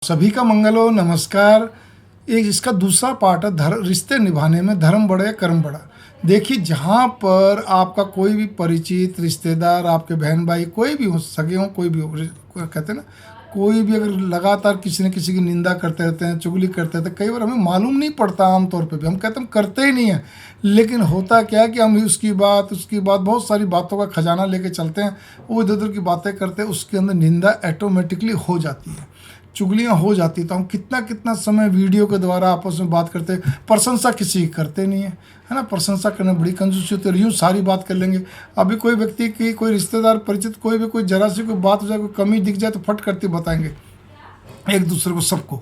सभी का मंगल हो। नमस्कार। एक इसका दूसरा पार्ट है रिश्ते निभाने में धर्म बड़ा या कर्म बड़ा। देखिए, जहाँ पर आपका कोई भी परिचित रिश्तेदार, आपके बहन भाई, कोई भी हो, सगे हो, कोई भी हो, कहते हैं ना, कोई भी अगर लगातार किसी न किसी की निंदा करते रहते हैं, चुगली करते रहते हैं, कई बार हमें मालूम नहीं पड़ता। आमतौर पे भी हम कहते हैं हम करते ही नहीं हैं, लेकिन होता क्या है कि हम उसकी बात बहुत सारी बातों का खजाना लेके चलते हैं। वो इधर उधर की बातें करते हैं, उसके अंदर निंदा ऑटोमेटिकली हो जाती है, चुगलियाँ हो जाती। तो हम कितना कितना समय वीडियो के द्वारा आपस में बात करते हैं, प्रशंसा किसी की करते नहीं है ना। प्रशंसा करना बड़ी कंजूसी होती है। यूँ सारी बात कर लेंगे। अभी कोई व्यक्ति की, कोई रिश्तेदार, परिचित, कोई भी कोई जरा सी कोई बात हो जाए, कोई कमी दिख जाए तो फट करते बताएंगे एक दूसरे को, सबको,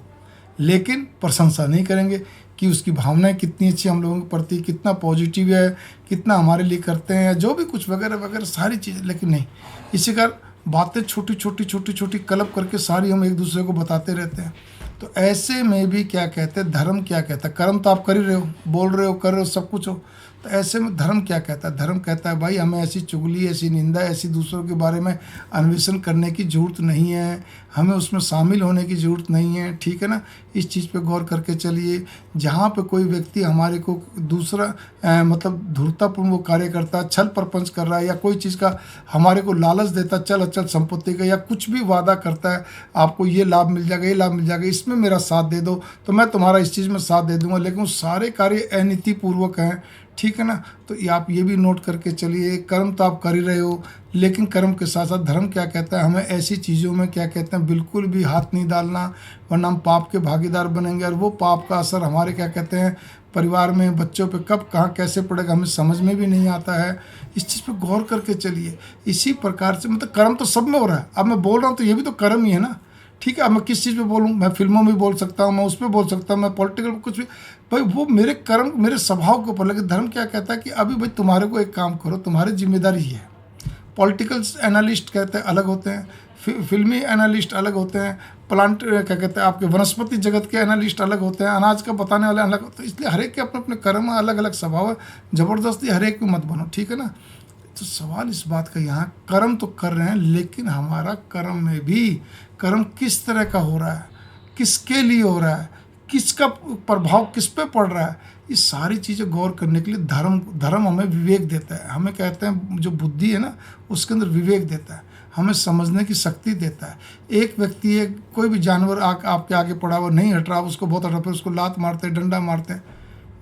लेकिन प्रशंसा नहीं करेंगे कि उसकी भावनाएं कितनी अच्छी हम लोगों के प्रति, कितना पॉजिटिव है, कितना हमारे लिए करते हैं, जो भी कुछ वगैरह वगैरह सारी चीज़ें। लेकिन नहीं, इसी कारण बातें छोटी छोटी छोटी छोटी क्लब करके सारी हम एक दूसरे को बताते रहते हैं। तो ऐसे में भी क्या कहते हैं, धर्म क्या कहता है? कर्म तो आप कर ही रहे हो, बोल रहे हो, कर रहे हो, सब कुछ हो। तो ऐसे में धर्म क्या कहता है? धर्म कहता है भाई, हमें ऐसी चुगली, ऐसी निंदा, ऐसी दूसरों के बारे में अन्वेषण करने की ज़रूरत नहीं है, हमें उसमें शामिल होने की ज़रूरत नहीं है। ठीक है ना। इस चीज़ पे गौर करके चलिए। जहाँ पे कोई व्यक्ति हमारे को दूसरा मतलब धूर्तापूर्ण वो कार्य करता है, छल प्रपंच कर रहा है, या कोई चीज़ का हमारे को लालच देता है, चल अचल संपत्ति का, या कुछ भी वादा करता है, आपको ये लाभ मिल जाएगा, ये लाभ मिल जाएगा, इसमें मेरा साथ दे दो तो मैं तुम्हारा इस चीज़ में साथ दे दूंगा, लेकिन वो सारे कार्य अनीतिपूर्वक हैं। ठीक है ना। तो आप ये भी नोट करके चलिए, कर्म तो आप कर ही रहे हो, लेकिन कर्म के साथ साथ धर्म क्या कहता है, हमें ऐसी चीज़ों में क्या कहते हैं, बिल्कुल भी हाथ नहीं डालना, वरना हम पाप के भागीदार बनेंगे। और वो पाप का असर हमारे क्या कहते हैं, परिवार में, बच्चों पे कब कहाँ कैसे पड़ेगा, हमें समझ में भी नहीं आता है। इस चीज़ पे गौर करके चलिए। इसी प्रकार से मतलब कर्म तो सब में हो रहा है। अब मैं बोल रहा हूँ तो ये भी तो कर्म ही है ना। ठीक है। अब मैं किस चीज़ पे बोलूँ, मैं फिल्मों में बोल सकता हूँ, मैं उस पर बोल सकता हूँ, मैं पॉलिटिकल कुछ भी, भाई वो मेरे कर्म, मेरे स्वभाव के ऊपर। लेकिन धर्म क्या कहता है कि अभी भाई तुम्हारे को एक काम करो, तुम्हारी जिम्मेदारी ही है। पॉलिटिकल एनालिस्ट कहते हैं अलग होते हैं, फिल्मी एनालिस्ट अलग होते हैं, प्लांट क्या कहते हैं, आपके वनस्पति जगत के एनालिस्ट अलग होते हैं, अनाज का बताने वाले अलग होते हैं। इसलिए हर एक के अपने अपने कर्म में अलग अलग स्वभाव है। ज़बरदस्ती हर एक में मत बनो। ठीक है ना। तो सवाल इस बात का, यहाँ कर्म तो कर रहे हैं, लेकिन हमारा कर्म में भी कर्म किस तरह का हो रहा है, किसके लिए हो रहा है, किसका प्रभाव किस पे पड़ रहा है, ये सारी चीज़ें गौर करने के लिए धर्म धर्म हमें विवेक देता है। हमें कहते हैं जो बुद्धि है ना, उसके अंदर विवेक देता है, हमें समझने की शक्ति देता है। एक व्यक्ति है, कोई भी जानवर आपके आगे पड़ा हुआ नहीं हट रहा, उसको बहुत हटा, फिर उसको लात मारते हैं, डंडा मारते हैं।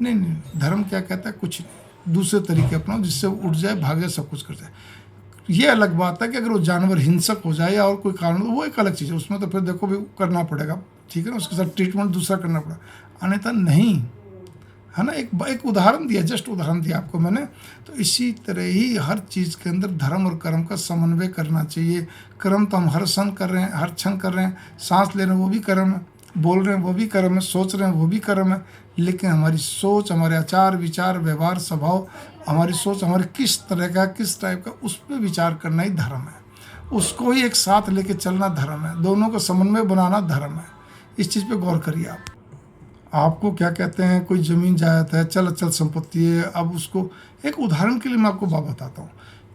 नहीं नहीं, धर्म क्या कहता है, कुछ नहीं, दूसरे तरीके अपनाओ जिससे वो उठ जाए, भाग जाए, सब कुछ कर जाए। ये अलग बात है कि अगर वो जानवर हिंसक हो जाए या और कोई कारण हो, वो एक अलग चीज़ है, उसमें तो फिर देखो भी करना पड़ेगा। ठीक है ना, उसके साथ ट्रीटमेंट दूसरा करना पड़ेगा, अन्यथा नहीं। है ना। एक उदाहरण दिया, जस्ट उदाहरण दिया आपको मैंने। तो इसी तरह ही हर चीज़ के अंदर धर्म और कर्म का समन्वय करना चाहिए। कर्म तो हम हर क्षण कर रहे हैं, हर क्षण कर रहे हैं, सांस ले रहे हैं वो भी कर्म है, बोल रहे हैं वो भी कर्म है, सोच रहे हैं वो भी कर्म है। लेकिन हमारी सोच, हमारे आचार विचार, व्यवहार, स्वभाव, हमारी सोच हमारे किस तरह का, किस टाइप का, उस पर विचार करना ही धर्म है। उसको ही एक साथ लेके चलना धर्म है, दोनों का समन्वय बनाना धर्म है। इस चीज़ पे गौर करिए आप। आपको क्या कहते हैं, कोई ज़मीन जायदाद है, चल अचल संपत्ति है, अब उसको, एक उदाहरण के लिए मैं आपको बात बताता हूँ।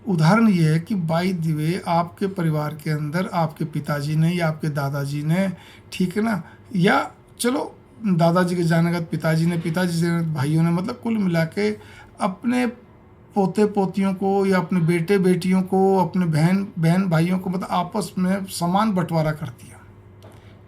उदाहरण ये है कि बाई द वे आपके परिवार के अंदर आपके पिताजी ने या आपके दादाजी ने, ठीक है ना, या चलो दादाजी के जाने के बाद पिताजी ने, पिताजी से भाइयों ने, मतलब कुल मिला के अपने पोते पोतियों को या अपने बेटे बेटियों को, अपने बहन भाइयों को, मतलब आपस में समान बंटवारा कर दिया।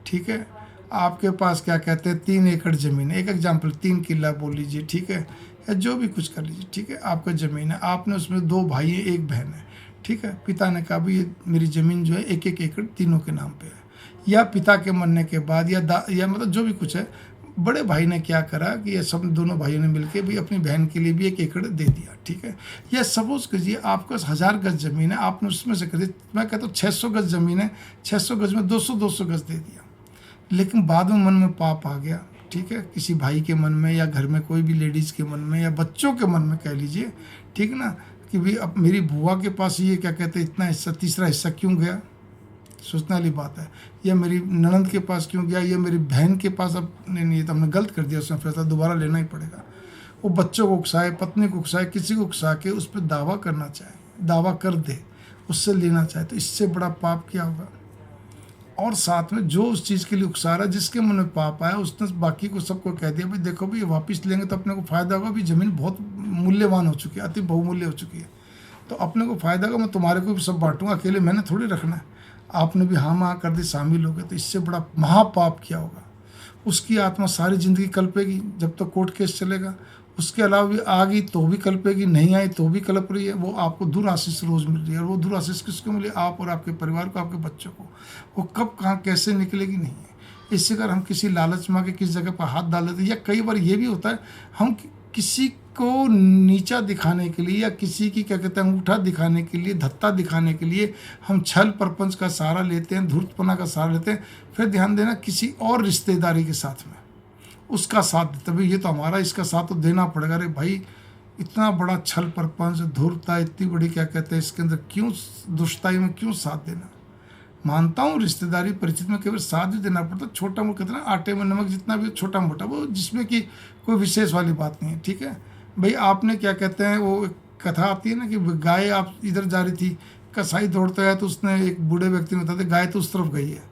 ठीक है। आपके पास क्या कहते हैं 3 एकड़ ज़मीन है, एक एग्जाम्पल 3 किला बोल लीजिए। ठीक है। या जो भी कुछ कर लीजिए। ठीक है। आपका ज़मीन है, आपने उसमें 2 भाई हैं, एक बहन है। ठीक है। पिता ने कहा भी ये मेरी ज़मीन जो है 1-1 एकड़ तीनों के नाम पे है। या पिता के मरने के बाद या मतलब जो भी कुछ है, बड़े भाई ने क्या करा कि ये सब दोनों भाइयों ने मिलके भी अपनी बहन के लिए भी 1 एकड़ दे दिया। ठीक है। या सपोज कीजिए आपका 1000 गज ज़मीन है, आपने उसमें से कर दी, मैं कहता हूँ 600 गज ज़मीन है, 600 गज में 200 गज दे दिया। लेकिन बाद में मन में पाप आ गया। ठीक है। किसी भाई के मन में, या घर में कोई भी लेडीज़ के मन में, या बच्चों के मन में कह लीजिए। ठीक है ना, कि भाई अब मेरी बुआ के पास ये क्या कहते हैं इतना हिस्सा, तीसरा हिस्सा क्यों गया, सोचने वाली बात है। या मेरी ननंद के पास क्यों गया, या मेरी बहन के पास, अब नहीं, ये तो हमने गलत कर दिया, उसमें फैसला दोबारा लेना ही पड़ेगा। वो बच्चों को उकसाए, पत्नी को उकसाए, किसी को उकसा के उस पर दावा करना चाहे, दावा कर दे, उससे लेना चाहे, तो इससे बड़ा पाप क्या होगा। और साथ में जो उस चीज़ के लिए उकसा रहा है, जिसके मन में पाप आया, उसने बाकी को सबको कह दिया भाई देखो भाई, ये वापस लेंगे तो अपने को फ़ायदा होगा, अभी ज़मीन बहुत मूल्यवान हो चुकी है, अति बहुमूल्य हो चुकी है, तो अपने को फ़ायदा होगा, मैं तुम्हारे को भी सब बांटूंगा, अकेले मैंने थोड़ी रखना है। आपने भी हाँ हाँ कर दी, शामिल हो गए, तो इससे बड़ा महापाप क्या होगा। उसकी आत्मा सारी ज़िंदगी कल्पेगी जब तक कोर्ट केस चलेगा। उसके अलावा भी आ गई तो भी कल्पेगी, नहीं आई तो भी कल्प रही है। वो आपको दूर आशीष रोज़ मिल रही है, और वो दूर आशीष किसको मिली, आप और आपके परिवार को, आपके बच्चों को। वो कब कहाँ कैसे निकलेगी नहीं है। इससे अगर हम किसी लालच में आके किस जगह पर हाथ डाल देते हैं, या कई बार ये भी होता है हम किसी को नीचा दिखाने के लिए, या किसी की क्या कहते हैं अंगूठा दिखाने के लिए, धत्ता दिखाने के लिए हम छल प्रपंच का सहारा लेते हैं, धूर्तपना का सहारा लेते हैं। फिर ध्यान देना, किसी और रिश्तेदारी के साथ में उसका साथ देते भाई, ये तो हमारा, इसका साथ तो देना पड़ेगा। अरे भाई, इतना बड़ा छल प्रपंच, धूर्तता, इतनी बड़ी क्या कहते हैं इसके अंदर, क्यों दुष्टाई में क्यों साथ देना। मानता हूँ रिश्तेदारी परिचित में केवल साथ ही देना पड़ता, छोटा मोटा कहते हैं ना, आटे में नमक जितना भी छोटा मोटा, वो जिसमें कि कोई विशेष वाली बात नहीं है। ठीक है भाई, आपने क्या कहते हैं, वो एक कथा आती है ना कि गाय आप इधर जा रही थी, कसाई दौड़ता है तो उसने एक बूढ़े व्यक्ति ने बताया गाय तो उस तरफ गई है,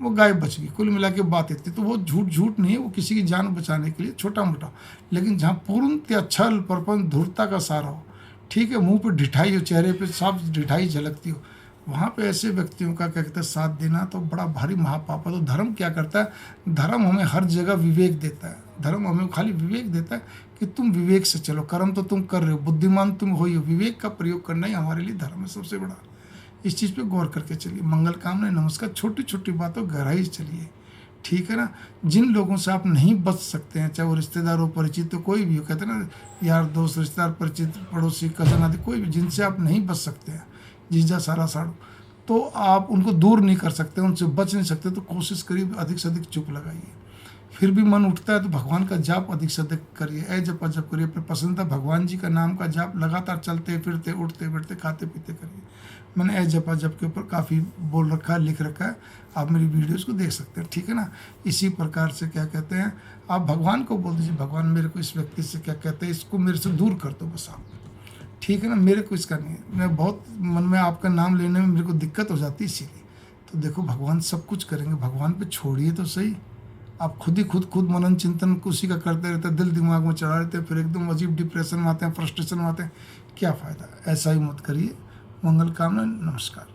वो गाय बच गई। कुल मिला के बात इतनी, तो वो झूठ नहीं है, वो किसी की जान बचाने के लिए छोटा मोटा। लेकिन जहाँ पूर्णतया छल प्रपंच धूर्तता का सारा हो, ठीक है, मुंह पे ढिठाई हो, चेहरे पे साफ ढिठाई झलकती हो, वहाँ पे ऐसे व्यक्तियों का क्या कहते हैं साथ देना तो बड़ा भारी महापाप है। तो धर्म क्या करता है, धर्म हमें हर जगह विवेक देता है। धर्म हमें खाली विवेक देता है कि तुम विवेक से चलो, कर्म तो तुम कर रहे हो, बुद्धिमान तुम हो ही हो, विवेक का प्रयोग करना ही हमारे लिए धर्म है सबसे बड़ा। इस चीज़ पे गौर करके चलिए। मंगल कामना, नमस्कार। छोटी छोटी बातों गहराई चलिए, ठीक है ना। जिन लोगों से आप नहीं बच सकते हैं, चाहे वो रिश्तेदार हो, परिचित हो, कोई भी हो, कहते हैं ना यार दोस्त, रिश्तेदार, परिचित, पड़ोसी, कजन आदि, कोई भी जिनसे आप नहीं बच सकते हैं, जीजा सारा साड़ू, तो आप उनको दूर नहीं कर सकते, उनसे बच नहीं सकते, तो कोशिश करिए अधिक से अधिक चुप लगाइए। फिर भी मन उठता है तो भगवान का जाप अधिक से अधिक करिए, ए जप जप करिए, अपने पसंदीदा भगवान जी का नाम का जाप लगातार चलते फिरते, उठते बैठते, खाते पीते करिए। मैंने ए जपा जप के ऊपर काफ़ी बोल रखा है, लिख रखा है, आप मेरी वीडियोज़ को देख सकते हैं, ठीक है ना। इसी प्रकार से क्या कहते हैं, आप भगवान को बोल दीजिए, भगवान मेरे को इस व्यक्ति से क्या कहते हैं, इसको मेरे से दूर कर दो बस आप, ठीक है ना। मेरे को इसका नहीं है, मैं बहुत मन में आपका नाम लेने में मेरे को दिक्कत हो जाती है, इसीलिए। तो देखो भगवान सब कुछ करेंगे, भगवान पे छोड़िए तो सही। आप खुद ही खुद मनन चिंतन उसी का करते रहते हैं, दिल दिमाग में चढ़ा रहते हैं, फिर एकदम अजीब डिप्रेशन में आते हैं, फ्रस्ट्रेशन में आते हैं, क्या फ़ायदा। ऐसा ही मत करिए। मंगल कामना, नमस्कार।